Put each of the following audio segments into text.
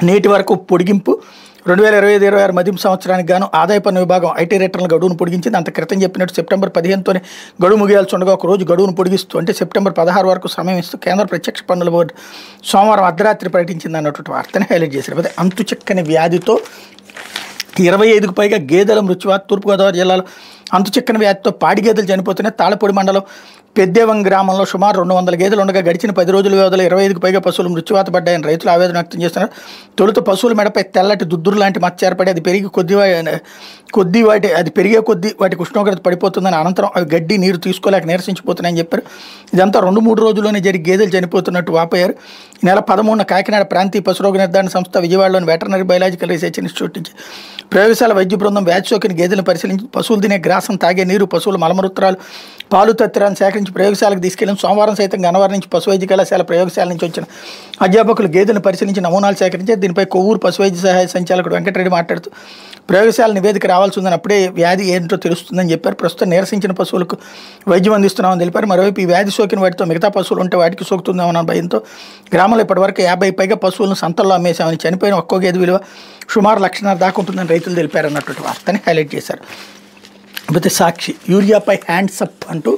నేటి వరకు పొడిగింపు 2025-26 మదింపు సంవత్సరానికి గాను ఆదాయ పన్ను విభాగం ఐటీ రిటర్న్ల గడువును పొడిగించింది. అంత క్రితం చెప్పినట్టు సెప్టెంబర్ 15తోనే గడువు ముగియాల్సి ఉండగా ఒక రోజు గడువును పొడిగిస్తూ అంటే సెప్టెంబర్ 16 వరకు సమయం ఇస్తూ కేంద్ర ప్రత్యక్ష పన్నుల బోర్డు సోమవారం అర్ధరాత్రి ప్రకటించింది అన్నటువంటి వార్తని హైలైట్ చేశారు. అయితే అంతు చిక్కని వ్యాధితో 25కు పైగా గేదెల మృత్యువాత తూర్పుగోదావరి జిల్లాలో అంతు చిక్కని వ్యాధితో పాడి గేదెలు చనిపోతున్నాయి. తాళపూడి మండలం పెద్దేవం గ్రామంలో సుమారు 200 గేదెలు ఉండగా గడిచిన 10 రోజుల వ్యవధిలో 25కు పైగా పశువులు మృత్యువాత పడ్డాయని రైతులు ఆవేదన వ్యక్తం చేస్తున్నారు. తొలుత పశువుల మెడపై తెల్లటి దుద్దురు లాంటి మచ్చ ఏర్పడి అది పెరిగే కొద్దీ వాటికి ఉష్ణోగ్రత పడిపోతుందని, అనంతరం అవి గడ్డి నీరు తీసుకోలేక నీరసించిపోతున్నాయని చెప్పారు. ఇదంతా 2-3 రోజుల్లోనే జరిగి గేదెలు చనిపోతున్నట్టు వాపోయారు. ఈ నెల 13న కాకినాడ ప్రాంతీయ పశురోగ నిర్ధారణ సంస్థ, విజయవాడలోని వెటర్నరీ బయాలజికల్ రీసెర్చ్ ఇన్స్టిట్యూట్ నుంచి ప్రయోగశాల వైద్య బృందం వ్యాధి సోకిన గేదెలను పరిశీలించి పశువులు తినే గ్రాసం, తాగే నీరు, పశువుల మలమూత్రాలు, పాలు తత్తిరాన్ని సేకరించి ప్రయోగశాలకు తీసుకెళ్లిన సోమవారం సైతం గన్నవరం నుంచి పశు వైద్య కళాశాల ప్రయోగశాల నుంచి వచ్చిన అధ్యాపకులు గేదెలను పరిశీలించి నమూనాలు సేకరించారు. దీనిపై కొవ్వూరు పశు వైద్య సహాయ సంచాలకుడు వెంకటరెడ్డి మాట్లాడుతూ ప్రయోగశాల నివేదిక రావాల్సి ఉందని, అప్పుడే వ్యాధి ఏంటో తెలుస్తుందని చెప్పారు. ప్రస్తుతం నీరసించిన పశువులకు వైద్యం అందిస్తున్నామని తెలిపారు. మరోవైపు ఈ వ్యాధి సోకిన వాటితో మిగతా పశువులు ఉంటే వాటికి సోకుతుందేమన్న భయంతో గ్రామంలో ఇప్పటివరకు 50 పైగా పశువులను సంతల్లో అమ్మేశామని, చనిపోయిన ఒక్కో గేదె విలువ సుమారు 1,50,000 దాకా ఉంటుందని రైతులు తెలిపారు అన్నటువంటి వార్తని హైలైట్ చేశారు. అయితే సాక్షి యూరియాపై హ్యాండ్స్ అప్ అంటూ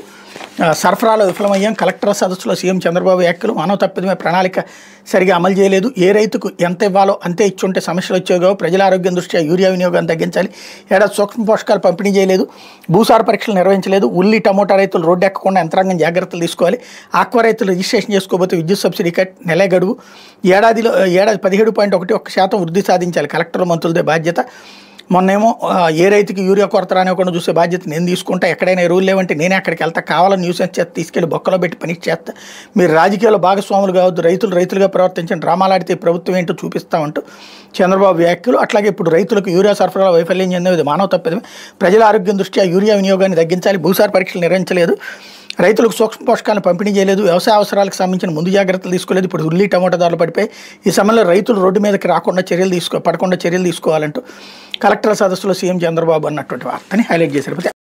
సరఫరాలో విఫలమయ్యాం, కలెక్టర్ సదస్సులో సీఎం చంద్రబాబు వ్యాఖ్యలు, మానవ తప్పిదమే, ప్రణాళిక సరిగా అమలు చేయలేదు, ఏ రైతుకు ఎంత ఇవ్వాలో అంతే ఇచ్చుంటే సమస్యలు వచ్చేగా, ప్రజల ఆరోగ్యం దృష్ట్యా యూరియా వినియోగాన్ని తగ్గించాలి, ఏడాది సూక్ష్మ పోషకాలు పంపిణీ చేయలేదు, భూసార పరీక్షలు నిర్వహించలేదు, ఉల్లి టమోటా రైతులు రోడ్డు ఎక్కకుండా యంత్రాంగం జాగ్రత్తలు తీసుకోవాలి, ఆక్వా రైతులు రిజిస్ట్రేషన్ చేసుకోబోతే విద్యుత్ సబ్సిడీ కట్, నెల గడువు, ఏడాది 17.1% వృద్ధి సాధించాలి, కలెక్టర్ మంత్రులదే బాధ్యత, మొన్నేమో ఏ రైతుకి యూరియా కొరత రానివ్వకుండా చూసే బాధ్యత నేను తీసుకుంటా, ఎక్కడైనా ఎరువులు లేవంటే నేనే అక్కడికి వెళ్తా, కావాలని న్యూసెన్స్ చేత తీసుకెళ్లి బొక్కలో పెట్టి పని చేస్తా, మీరు రాజకీయాల్లో భాగస్వాములు కావద్దు, రైతులుగా ప్రవర్తించండి, డ్రామాలాడితే ప్రభుత్వం ఏంటో చూపిస్తామంటూ చంద్రబాబు వ్యాఖ్యలు. అట్లాగే ఇప్పుడు రైతులకు యూరియా సరఫరాలో వైఫల్యం చెందేది మానవ తప్పిదమే, ప్రజల ఆరోగ్యం దృష్ట్యా యూరియా వినియోగాన్ని తగ్గించాలి, భూసార పరీక్షలు నిర్వహించలేదు, రైతులకు సూక్ష్మ పోషకాలను పంపిణీ చేయలేదు, వ్యవసాయ అవసరాలకు సంబంధించిన ముందు జాగ్రత్తలు తీసుకోలేదు, ఇప్పుడు ఉల్లి టమోటా ధరలు పడిపోయి ఈ సమయంలో రైతులు రోడ్డు మీదకి రాకుండా పడకుండా చర్యలు తీసుకోవాలంటూ కలెక్టర్ సదస్సులో సీఎం చంద్రబాబు అన్నటువంటి వార్తని హైలైట్ చేశారు.